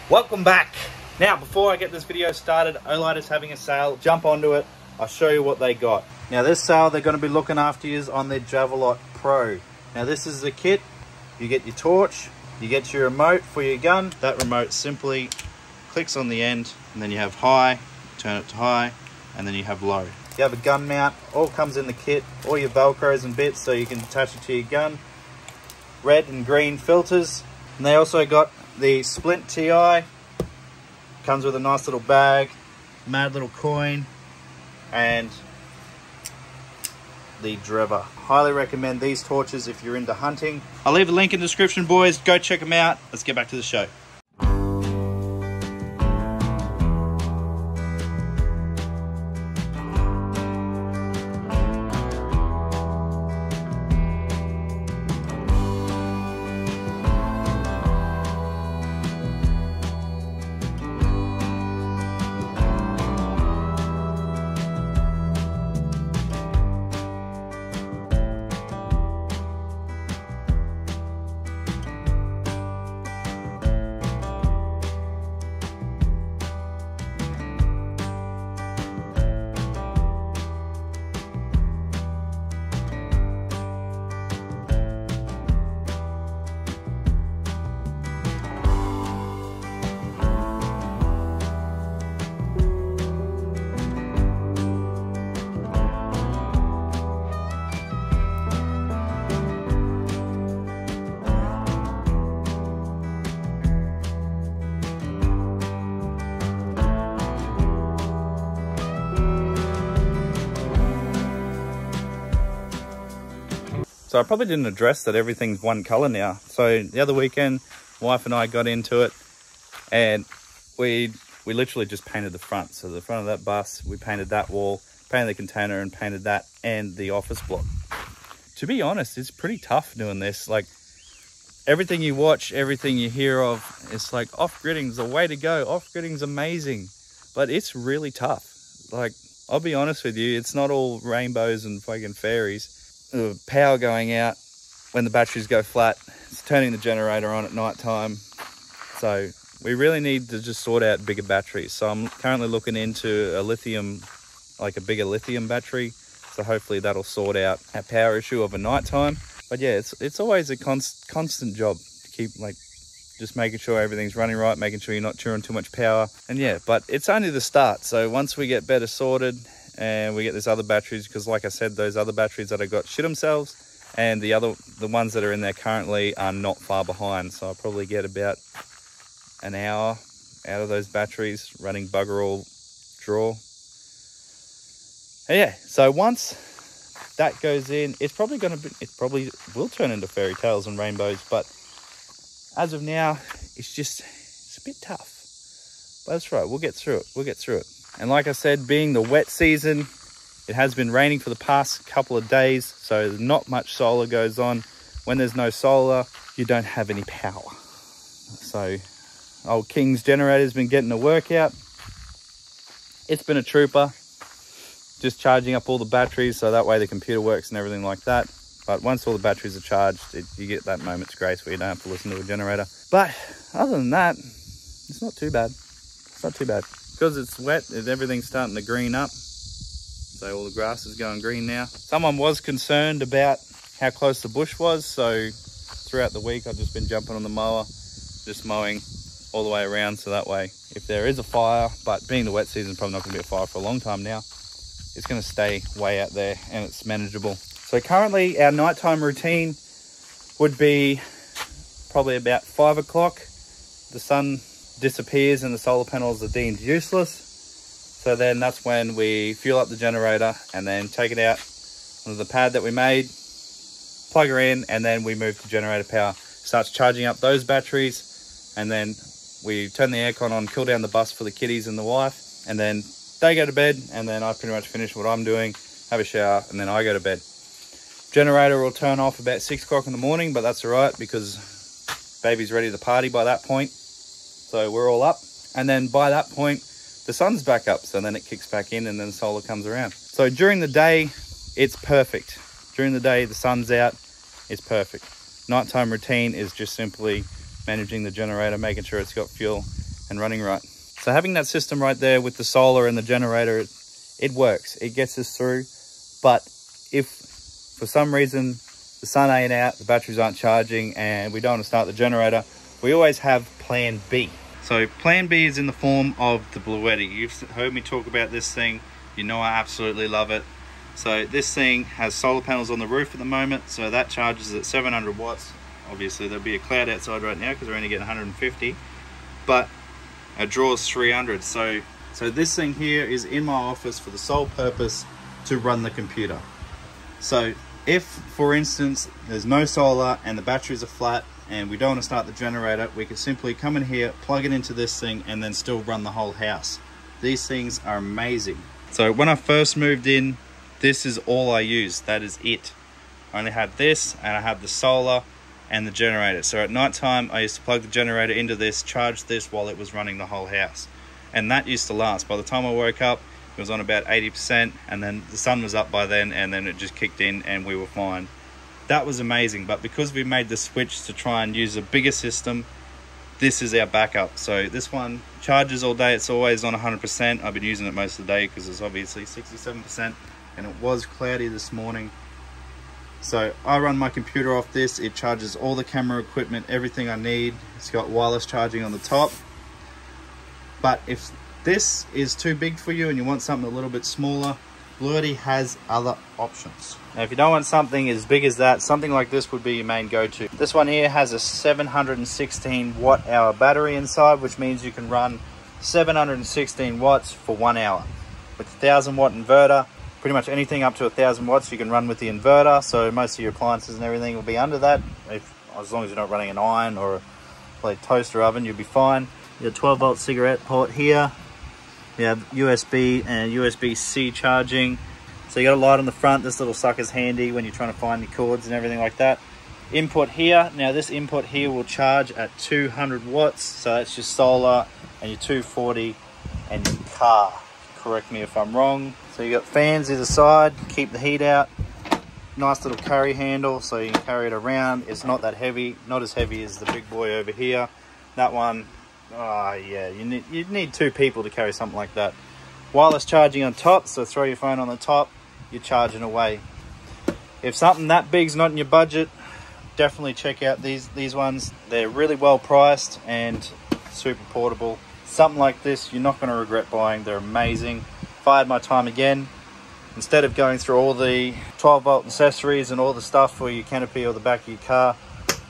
Welcome back. Now, before I get this video started, Olight is having a sale. Jump onto it. I'll show you what they got. Now, this sale, they're going to be looking after you on their Javelot Pro. Now, this is the kit. You get your torch, you get your remote for your gun. That remote simply clicks on the end, and then you have high, turn it to high, and then you have low. You have a gun mount, all comes in the kit, all your Velcros and bits so you can attach it to your gun. Red and green filters. And they also got the Splint TI. Comes with a nice little bag, mad little coin, and the Driver. Highly recommend these torches if you're into hunting. I'll leave a link in the description, boys. Go check them out. Let's get back to the show. So I probably didn't address that everything's one color now. So the other weekend, wife and I got into it, and we literally just painted the front. So the front of that bus, we painted that wall, painted the container, and painted that and the office block. To be honest, it's pretty tough doing this. Like, everything you watch, everything you hear of, it's like off-gridding's the way to go. Off-gridding's amazing, but it's really tough. Like, I'll be honest with you, it's not all rainbows and fucking fairies. Power going out when the batteries go flat. It's turning the generator on at night time. So we really need to just sort out bigger batteries. So I'm currently looking into a lithium, like a bigger lithium battery. So hopefully that'll sort out that power issue of a night time. But yeah, it's always a constant job to keep like just making sure everything's running right, making sure you're not chewing too much power. And yeah, but it's only the start. So once we get better sorted, and we get this other batteries, because like I said, those other batteries that I got shit themselves, and the ones that are in there currently are not far behind. So I'll probably get about an hour out of those batteries running bugger all draw. And yeah, so once that goes in, it probably will turn into fairy tales and rainbows, but as of now, it's a bit tough. But that's right, we'll get through it. And like I said, being the wet season, it has been raining for the past couple of days, so not much solar goes on. When there's no solar, you don't have any power. So old King's generator's been getting a workout. It's been a trooper, just charging up all the batteries so that way the computer works and everything like that. But once all the batteries are charged, you get that moment's grace where you don't have to listen to a generator. But other than that, it's not too bad. It's not too bad. Because it's wet, everything's starting to green up. So all the grass is going green now. Someone was concerned about how close the bush was. So throughout the week, I've just been jumping on the mower, just mowing all the way around. So that way, if there is a fire, but being the wet season, probably not going to be a fire for a long time now, it's going to stay way out there and it's manageable. So currently our nighttime routine would be probably about 5 o'clock. The sun disappears and the solar panels are deemed useless. So then that's when we fuel up the generator and then take it out onto the pad that we made, plug her in, and then we move to generator power. Starts charging up those batteries, and then we turn the aircon on, cool down the bus for the kiddies and the wife, and then they go to bed, and then I pretty much finish what I'm doing, have a shower, and then I go to bed. Generator will turn off about 6 o'clock in the morning, but that's all right because baby's ready to party by that point. So we're all up, and then by that point the sun's back up, so then it kicks back in and then solar comes around. So during the day it's perfect. During the day the sun's out, it's perfect. Nighttime routine is just simply managing the generator, making sure it's got fuel, and running right. So having that system right there with the solar and the generator, it works. It gets us through. But if for some reason the sun ain't out, the batteries aren't charging, and we don't want to start the generator, we always have plan B. So plan B is in the form of the BLUETTI. You've heard me talk about this thing. You know I absolutely love it. So this thing has solar panels on the roof at the moment, so that charges at 700 watts. Obviously there'll be a cloud outside right now because we're only getting 150, but it draws 300. So this thing here is in my office for the sole purpose to run the computer. So if, for instance, there's no solar and the batteries are flat and we don't want to start the generator, we can simply come in here, plug it into this thing, and then still run the whole house. These things are amazing. So when I first moved in, this is all I used. That is it. I only had this, and I had the solar and the generator. So at night time, I used to plug the generator into this, charge this while it was running the whole house. And that used to last. By the time I woke up, it was on about 80%, and then the sun was up by then, and then it just kicked in and we were fine. That was amazing. But because we made the switch to try and use a bigger system, this is our backup. So this one charges all day. It's always on 100%. I've been using it most of the day because it's obviously 67%, and it was cloudy this morning. So I run my computer off this. It charges all the camera equipment, everything I need. It's got wireless charging on the top. But if this is too big for you and you want something a little bit smaller, BLUETTI has other options. Now if you don't want something as big as that, something like this would be your main go-to. This one here has a 716 watt hour battery inside, which means you can run 716 watts for 1 hour. With a 1000 watt inverter, pretty much anything up to 1000 watts you can run with the inverter, so most of your appliances and everything will be under that. As long as you're not running an iron or a toaster oven, you'll be fine. Your 12 volt cigarette port here. You have USB and USB-C charging. So you got a light on the front. This little sucker's handy when you're trying to find your cords and everything like that. Input here. Now this input here will charge at 200 watts. So that's your solar and your 240 and your car. Correct me if I'm wrong. So you got fans either side, keep the heat out. Nice little carry handle so you can carry it around. It's not that heavy, not as heavy as the big boy over here. That one, oh yeah, you need 2 people to carry something like that. Wireless charging on top, so throw your phone on the top, you're charging away. If something that big's not in your budget, definitely check out these ones. They're really well priced and super portable. Something like this, you're not going to regret buying. They're amazing. If I had my time again, instead of going through all the 12 volt accessories and all the stuff for your canopy or the back of your car,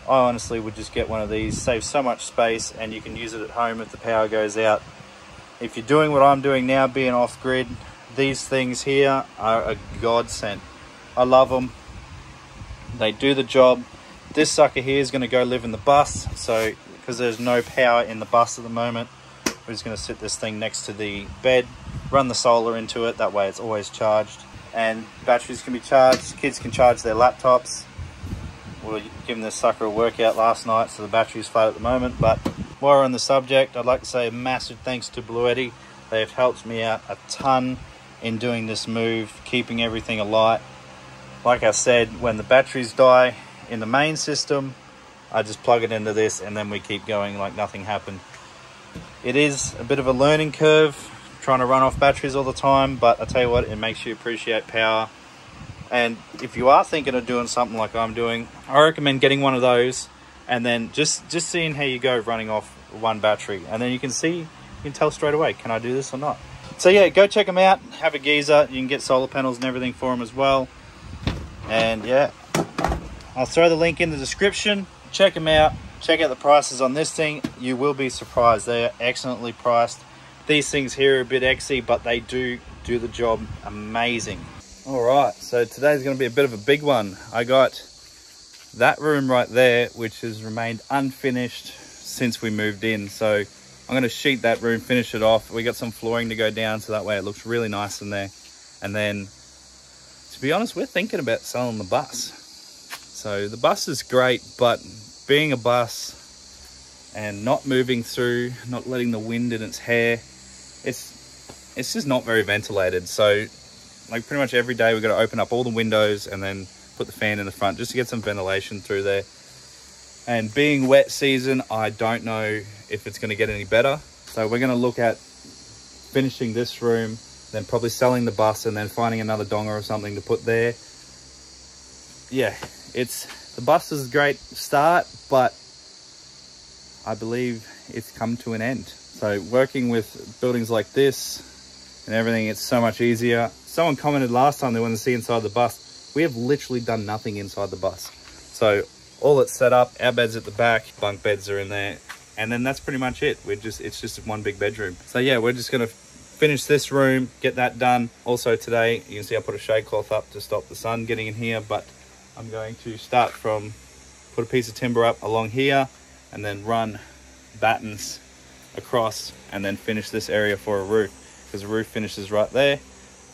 I honestly would just get one of these. Save so much space, and you can use it at home if the power goes out. If you're doing what I'm doing now, being off grid, these things here are a godsend. I love them. They do the job. This sucker here is going to go live in the bus, so because there's no power in the bus at the moment, we're just going to sit this thing next to the bed, run the solar into it, that way it's always charged, and batteries can be charged. Kids can charge their laptops. We're giving this sucker a workout last night, so the battery's flat at the moment. But while we're on the subject, I'd like to say a massive thanks to BLUETTI. They have helped me out a ton in doing this move, keeping everything alight. Like I said, when the batteries die in the main system, I just plug it into this and then we keep going like nothing happened. It is a bit of a learning curve trying to run off batteries all the time, but I tell you what, it makes you appreciate power. And if you are thinking of doing something like I'm doing, I recommend getting one of those and then just seeing how you go running off one battery, and then you can tell straight away, can I do this or not? So yeah, go check them out. Have a geezer. You can get solar panels and everything for them as well. And yeah, I'll throw the link in the description. Check them out. Check out the prices on this thing. You will be surprised. They are excellently priced. These things here are a bit exy, but they do the job amazing. All right, so today's going to be a bit of a big one. I got that room right there, which has remained unfinished since we moved in. So I'm going to sheet that room, finish it off. We got some flooring to go down, so that way it looks really nice in there. And then, to be honest, we're thinking about selling the bus. So the bus is great, but being a bus and not moving through, not letting the wind in its hair, it's just not very ventilated. So like pretty much every day we've got to open up all the windows and then put the fan in the front just to get some ventilation through there. And being wet season, I don't know if it's going to get any better. So we're going to look at finishing this room, then probably selling the bus and then finding another donga or something to put there. Yeah, the bus is a great start, but I believe it's come to an end. So working with buildings like this and everything, it's so much easier. Someone commented last time they wanted to see inside the bus. We have literally done nothing inside the bus. So all it's set up, our bed's at the back, bunk beds are in there, and then that's pretty much it. It's just one big bedroom. So yeah, we're just gonna finish this room, get that done. Also today, you can see I put a shade cloth up to stop the sun getting in here, but I'm going to start from, put a piece of timber up along here, and then run battens across, and then finish this area for a roof, because the roof finishes right there.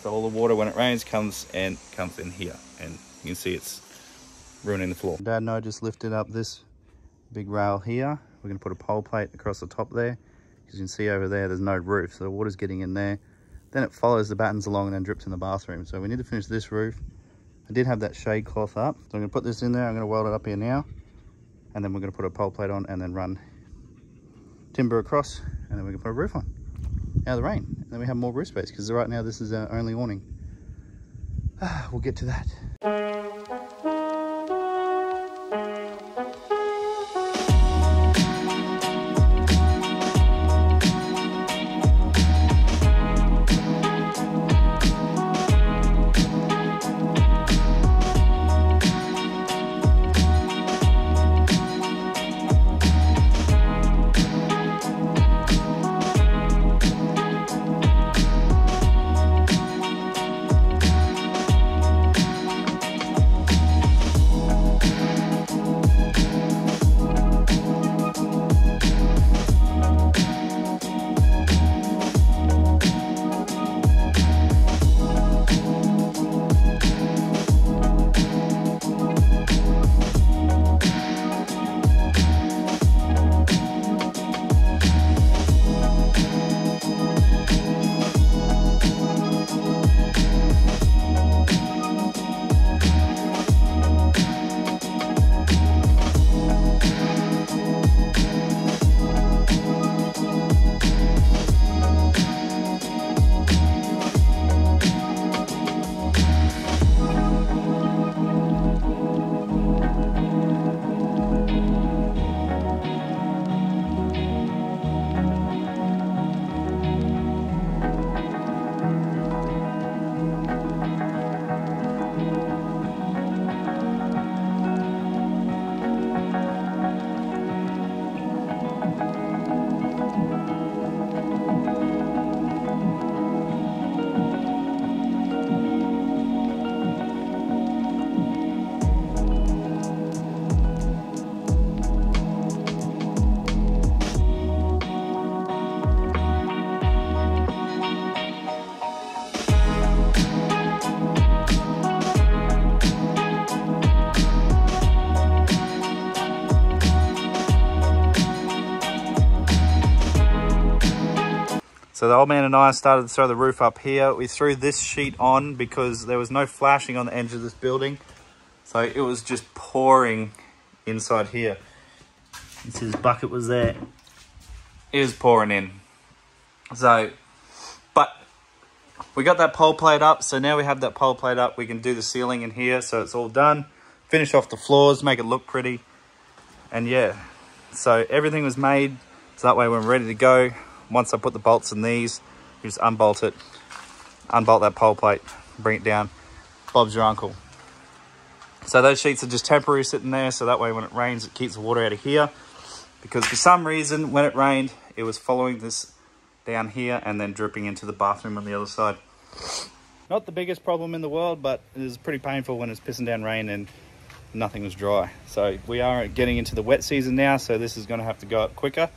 So all the water when it rains comes in here, and you can see it's ruining the floor. Dad and I just lifted up this big rail here. We're going to put a pole plate across the top there. As you can see over there's no roof, so the water's getting in there. Then it follows the battens along and then drips in the bathroom. So we need to finish this roof. I did have that shade cloth up, so I'm going to put this in there. I'm going to weld it up here now, and then we're going to put a pole plate on and then run timber across, and then we can put a roof on out of the rain, and then we have more roof space, because right now this is our only awning. We'll get to that. So the old man and I started to throw the roof up here. We threw this sheet on because there was no flashing on the edge of this building. So it was just pouring inside here. This his bucket was there. It was pouring in. So, but we got that pole plate up. So now we have that pole plate up. We can do the ceiling in here. So it's all done. Finish off the floors, make it look pretty. And yeah, so everything was made. So that way when we're ready to go, once I put the bolts in these, you just unbolt it, unbolt that pole plate, bring it down. Bob's your uncle. So those sheets are just temporary sitting there, so that way when it rains, it keeps the water out of here. Because for some reason, when it rained, it was following this down here and then dripping into the bathroom on the other side. Not the biggest problem in the world, but it is pretty painful when it's pissing down rain and nothing was dry. So we are getting into the wet season now, so this is going to have to go up quicker.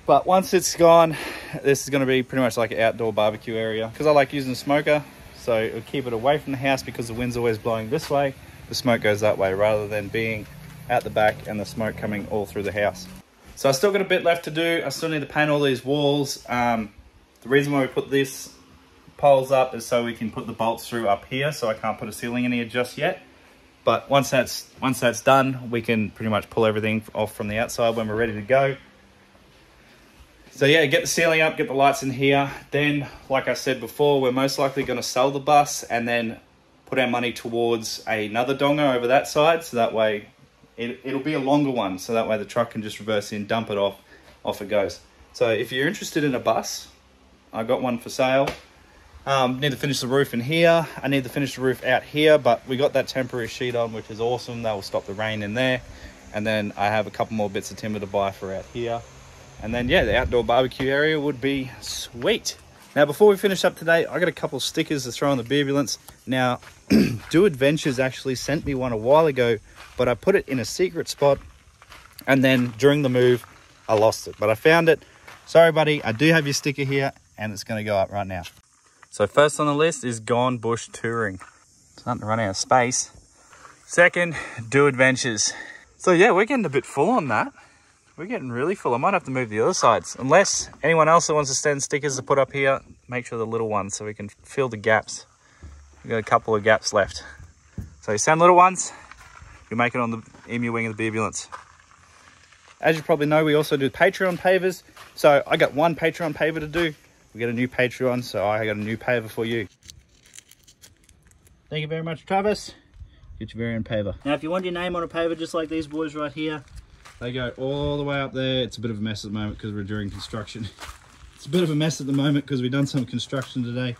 But once it's gone, this is going to be pretty much like an outdoor barbecue area. Because I like using the smoker, so it'll keep it away from the house because the wind's always blowing this way. The smoke goes that way rather than being out the back and the smoke coming all through the house. So I still got a bit left to do. I still need to paint all these walls. The reason why we put these poles up is so we can put the bolts through up here. So I can't put a ceiling in here just yet. But once that's done, we can pretty much pull everything off from the outside when we're ready to go. So yeah, get the ceiling up, get the lights in here. Then, like I said before, we're most likely going to sell the bus and then put our money towards another donga over that side. So that way, it'll be a longer one. So that way the truck can just reverse in, dump it off it goes. So if you're interested in a bus, I got one for sale. Need to finish the roof in here. I need to finish the roof out here, but we got that temporary sheet on, which is awesome. That will stop the rain in there. And then I have a couple more bits of timber to buy for out here. And then, yeah, the outdoor barbecue area would be sweet. Now, before we finish up today, I got a couple of stickers to throw on the Beerulance. Now, Do Adventures actually sent me one a while ago, but I put it in a secret spot. And then during the move, I lost it. But I found it. Sorry, buddy. I do have your sticker here, and it's going to go up right now. So first on the list is Gone Bush Touring. Starting to run out of space. Second, Do Adventures. So yeah, we're getting a bit full on that. We're getting really full. I might have to move the other sides. Unless anyone else that wants to send stickers to put up here, make sure the little ones so we can fill the gaps. We've got a couple of gaps left. So you send little ones, you make it on the emu wing of the Beerulance. As you probably know, we also do Patreon pavers. So I got one Patreon paver to do. We got a new Patreon, so I got a new paver for you. Thank you very much, Travis. Get your very own paver. Now, if you want your name on a paver, just like these boys right here, they go all the way up there. It's a bit of a mess at the moment because we're doing construction. It's a bit of a mess at the moment because we've done some construction today.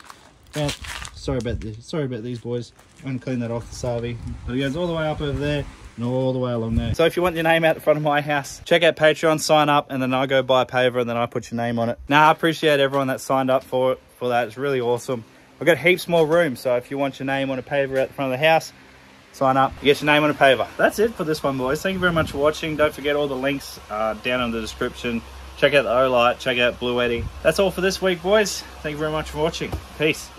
But sorry about these boys. I'm going to clean that off the Savi. But it goes all the way up over there and all the way along there. So if you want your name out the front of my house, check out Patreon, sign up, and then I go buy a paver and then I put your name on it. Now, I appreciate everyone that signed up for that. It's really awesome. I've got heaps more room, so if you want your name on a paver out the front of the house, sign up, get your name on a paver. That's it for this one, boys. Thank you very much for watching. Don't forget all the links down in the description. Check out the Olight, check out BLUETTI. That's all for this week, boys. Thank you very much for watching. Peace.